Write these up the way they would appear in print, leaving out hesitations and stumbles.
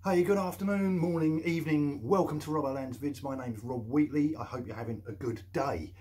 Hey, good afternoon, morning, evening. Welcome to Robboland's Vids. My name's Rob Wheatley. I hope you're having a good day.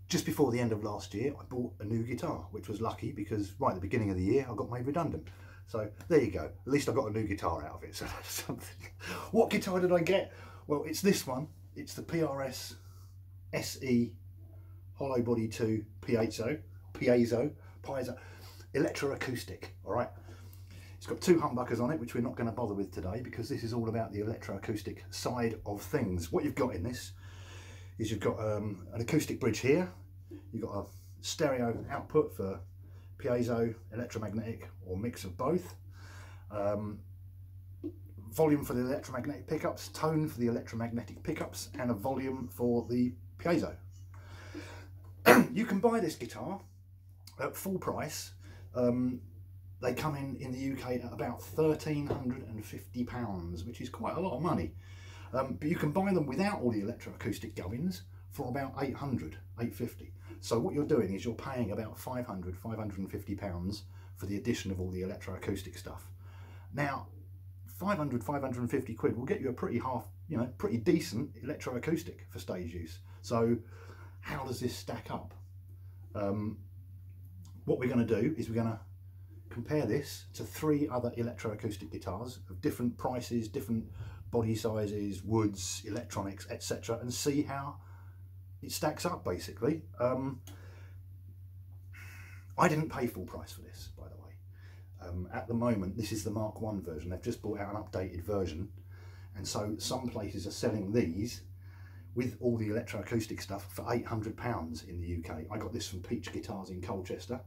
Just before the end of last year, I bought a new guitar, which was lucky because right at the beginning of the year, I got made redundant. So there you go. At least I got a new guitar out of it. So that's something. What guitar did I get? Well, it's this one. It's the PRS SE Hollowbody 2 Piezo Electro acoustic. All right. It's got two humbuckers on it, which we're not going to bother with today because this is all about the electroacoustic side of things. What you've got in this is you've got an acoustic bridge here. You've got a stereo output for piezo, electromagnetic, or mix of both. Volume for the electromagnetic pickups, tone for the electromagnetic pickups, and a volume for the piezo. You can buy this guitar at full price. They come in the UK at about £1,350, which is quite a lot of money. But you can buy them without all the electroacoustic gubbins for about £800, £850. So what you're doing is you're paying about £500, £550 for the addition of all the electroacoustic stuff. Now, 500, 550 quid will get you a pretty pretty decent electroacoustic for stage use. So how does this stack up? What we're going to do is we're going to compare this to three other electroacoustic guitars of different prices, different body sizes, woods, electronics, etc., and see how it stacks up basically. I didn't pay full price for this, by the way. At the moment, this is the Mark 1 version. They've just brought out an updated version, and so some places are selling these with all the electroacoustic stuff for £800 in the UK. I got this from Peach Guitars in Colchester.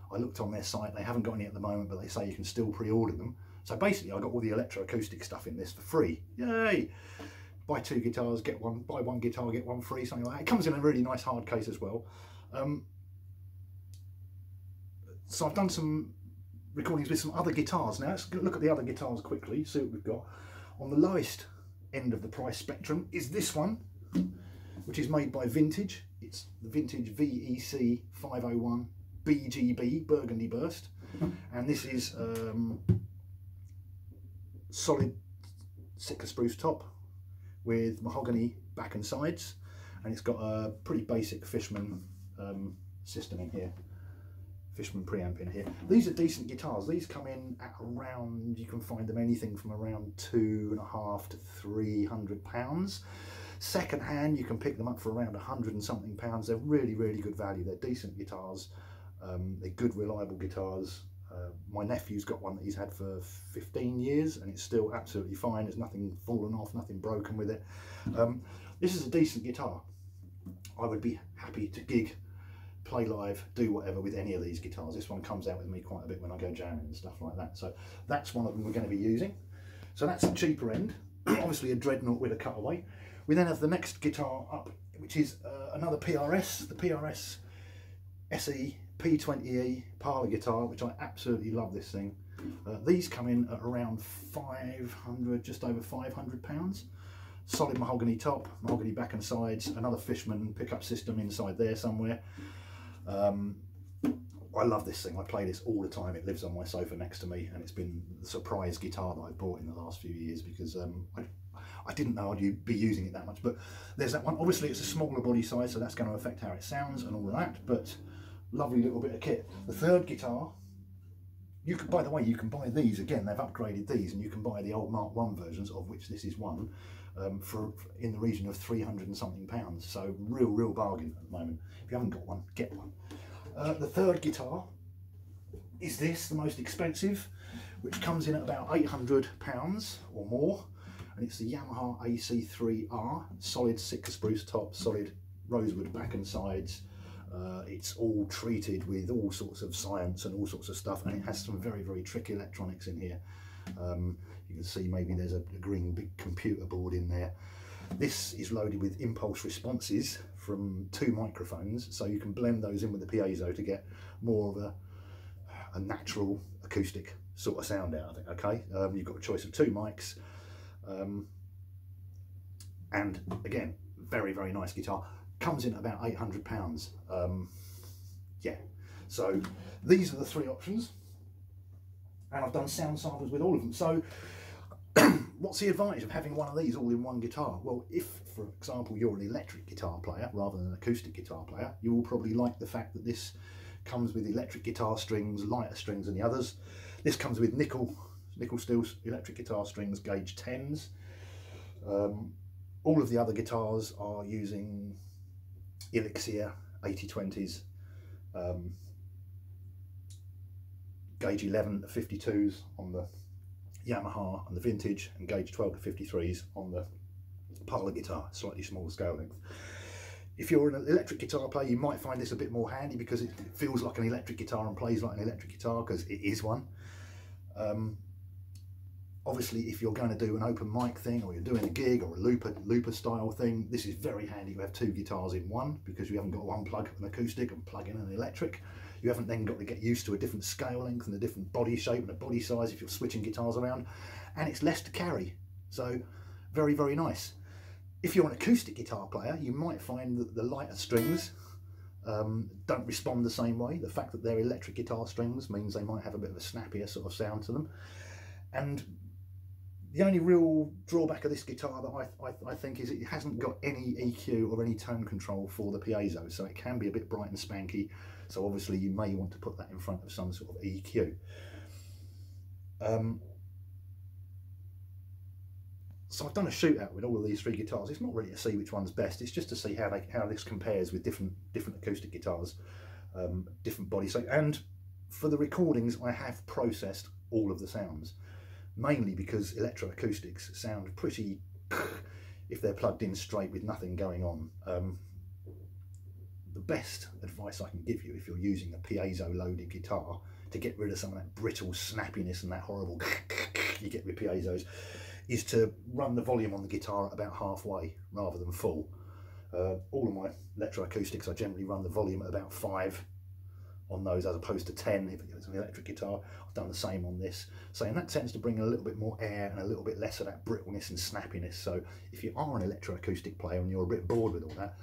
I looked on their site, they haven't got any at the moment, but they say you can still pre-order them. So basically I got all the electroacoustic stuff in this for free. Yay! Buy two guitars, get one, buy one guitar, get one free, something like that. It comes in a really nice hard case as well. So I've done some recordings with some other guitars. Now let's look at the other guitars quickly, see what we've got. On the lowest end of the price spectrum is this one, which is made by Vintage. It's the Vintage VEC 501 BGB, Burgundy Burst, and this is solid Sitka spruce top with mahogany back and sides, and it's got a pretty basic Fishman system in here, Fishman preamp in here. These are decent guitars. These come in at around, you can find them anything from around £250 to £300. Second hand, you can pick them up for around £100 and something. They're really, really good value. They're decent guitars. They're good, reliable guitars. My nephew's got one that he's had for 15 years and it's still absolutely fine. There's nothing fallen off, nothing broken with it. This is a decent guitar. I would be happy to gig, play live, do whatever with any of these guitars. This one comes out with me quite a bit when I go jamming and stuff like that. So that's one of them we're going to be using. So that's the cheaper end. Obviously a dreadnought with a cutaway. We then have the next guitar up, which is another PRS, the PRS SE P20E Parlour guitar, which I absolutely love this thing. These come in at around 500, just over £500. Solid mahogany top, mahogany back and sides, another Fishman pickup system inside there somewhere. I love this thing. I play this all the time. It lives on my sofa next to me, and it's been the surprise guitar that I've bought in the last few years because I didn't know I'd be using it that much. But there's that one. Obviously it's a smaller body size, so that's going to affect how it sounds and all of that, but lovely little bit of kit. The third guitar, you can, by the way, you can buy these again. They've upgraded these, and you can buy the old Mark 1 versions, of which this is one, for in the region of £300 and something. So real bargain at the moment. If you haven't got one, get one. The third guitar is this, the most expensive, which comes in at about £800 or more, and it's the Yamaha AC3R, solid Sitka spruce top, solid rosewood back and sides. It's all treated with all sorts of science and all sorts of stuff, and it has some very, very tricky electronics in here. You can see maybe there's a green big computer board in there. This is loaded with impulse responses from 2 microphones, so you can blend those in with the piezo to get more of a natural acoustic sort of sound out of it. Okay, you've got a choice of 2 mics, and again, very, very nice guitar. Comes in at about £800. Yeah, so these are the 3 options. and I've done sound samples with all of them. So what's the advantage of having one of these all in one guitar? Well, if, for example, you're an electric guitar player rather than an acoustic guitar player, you will probably like the fact that this comes with electric guitar strings, lighter strings than the others. This comes with nickel steel electric guitar strings, gauge 10s. All of the other guitars are using Elixir 8020s, gauge 11 to 52s on the Yamaha and the Vintage, and gauge 12 to 53s on the Parlour guitar, slightly smaller scale length. If you're an electric guitar player, you might find this a bit more handy because it feels like an electric guitar and plays like an electric guitar, because it is one. Obviously, if you're going to do an open mic thing, or you're doing a gig or a looper style thing, this is very handy to have two guitars in one, because you haven't got to unplug an acoustic and plug in an electric. You haven't then got to get used to a different scale length and a different body shape and a body size if you're switching guitars around, and it's less to carry. So very, very nice. If you're an acoustic guitar player, you might find that the lighter strings don't respond the same way. The fact that they're electric guitar strings means they might have a bit of a snappier sort of sound to them. And the only real drawback of this guitar that I think is it hasn't got any EQ or any tone control for the piezo, so it can be a bit bright and spanky. So obviously you may want to put that in front of some sort of EQ. So I've done a shootout with all of these three guitars. It's not really to see which one's best, it's just to see how this compares with different acoustic guitars, different body shape. And for the recordings, I have processed all of the sounds, mainly because electroacoustics sound pretty if they're plugged in straight with nothing going on. The best advice I can give you if you're using a piezo loaded guitar to get rid of some of that brittle snappiness and that horrible you get with piezos is to run the volume on the guitar at about halfway rather than full. All of my electroacoustics, I generally run the volume at about 5 on those as opposed to 10 if it's an electric guitar. I've done the same on this. So and that tends to bring a little bit more air and a little bit less of that brittleness and snappiness. So if you are an electroacoustic player and you're a bit bored with all that,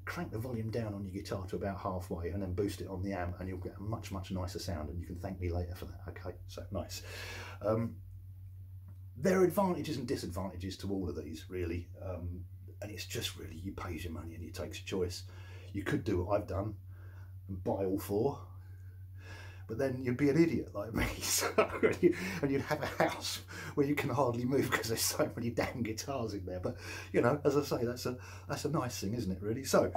crank the volume down on your guitar to about halfway and then boost it on the amp, and you'll get a much, much nicer sound, and you can thank me later for that. Okay, so nice. There are advantages and disadvantages to all of these, really, and it's just really you pays your money and you takes your choice. You could do what I've done and buy all four, but then you'd be an idiot like me. So, and you'd have a house where you can hardly move because there's so many damn guitars in there. But you know, as I say, that's a nice thing, isn't it, really? So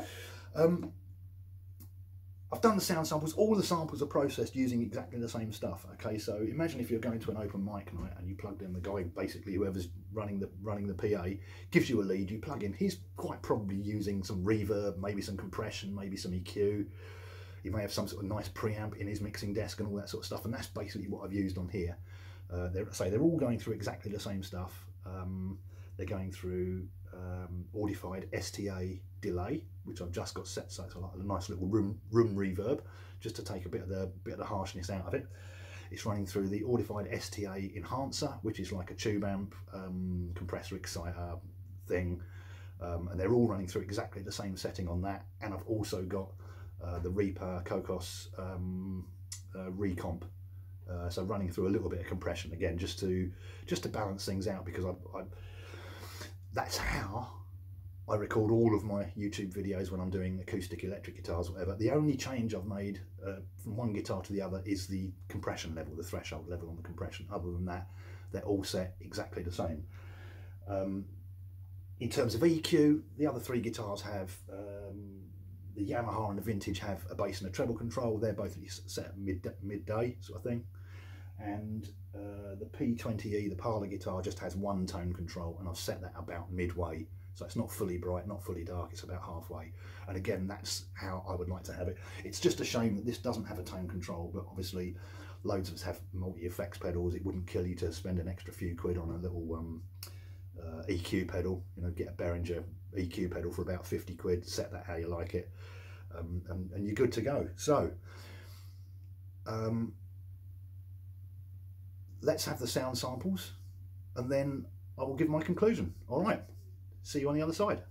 I've done the sound samples. All the samples are processed using exactly the same stuff. Okay, so imagine if you're going to an open mic night and you plugged in the guy, basically whoever's running the PA, gives you a lead, you plug in. He's quite probably using some reverb, maybe some compression, maybe some EQ. He may have some sort of nice preamp in his mixing desk and all that sort of stuff, and that's basically what I've used on here. They're all going through exactly the same stuff. They're going through Audified STA delay, which I've just got set, so it's like a nice little room reverb, just to take a bit of the harshness out of it. It's running through the Audified STA enhancer, which is like a tube amp, compressor exciter thing, and they're all running through exactly the same setting on that. And I've also got the Reaper Cocos recomp, so running through a little bit of compression again, just to balance things out, because that's how I record all of my YouTube videos when I'm doing acoustic, electric guitars, whatever. The only change I've made from one guitar to the other is the compression level, the threshold level on the compression. Other than that, they're all set exactly the same. In terms of EQ, the other three guitars have, the Yamaha and the Vintage have a bass and a treble control. They're both set at midday sort of thing. And the P20E, the Parlour guitar, just has one tone control, and I've set that about midway. So it's not fully bright, not fully dark, it's about halfway. And again, that's how I would like to have it. It's just a shame that this doesn't have a tone control, but obviously loads of us have multi-effects pedals. It wouldn't kill you to spend an extra few quid on a little EQ pedal. You know, get a Behringer EQ pedal for about 50 quid, set that how you like it, and you're good to go. So let's have the sound samples, and then I will give my conclusion. All right, see you on the other side.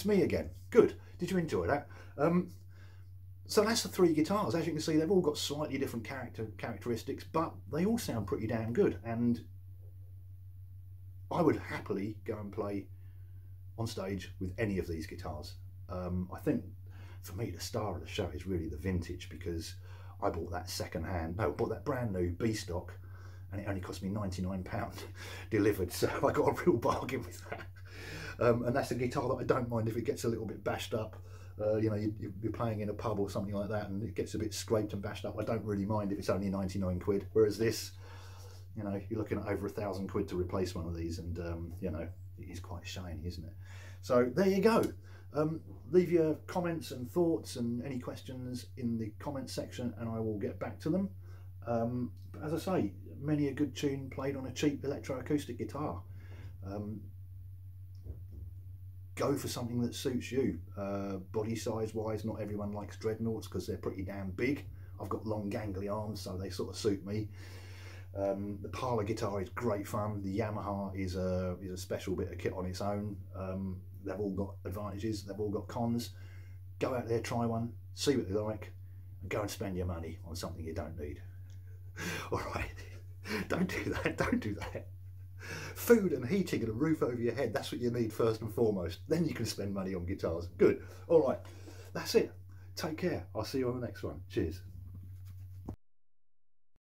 it's me again. Good. Did you enjoy that? So that's the 3 guitars. As you can see, they've all got slightly different characteristics, but they all sound pretty damn good. And I would happily go and play on stage with any of these guitars. I think for me the star of the show is really the vintage, because I bought that I bought that brand new B stock, and it only cost me £99 delivered, so I got a real bargain with that. And that's a guitar that I don't mind if it gets a little bit bashed up. You know, you're playing in a pub or something like that and it gets a bit scraped and bashed up. I don't really mind if it's only 99 quid, whereas this, you know, you're looking at over £1,000 to replace one of these, and you know, it is quite shiny, isn't it? So there you go. Leave your comments and thoughts and any questions in the comments section, and I will get back to them. But as I say, many a good tune played on a cheap electroacoustic guitar. Go for something that suits you. Body size wise, not everyone likes dreadnoughts because they're pretty damn big. I've got long gangly arms, so they sort of suit me. The Parlour guitar is great fun. The Yamaha is a special bit of kit on its own. They've all got advantages, they've all got cons. Go out there, try one, see what they like, and go and spend your money on something you don't need. All right, don't do that, don't do that. Food and heating and a roof over your head, that's what you need first and foremost. Then you can spend money on guitars. Good. All right, that's it. Take care. I'll see you on the next one. Cheers.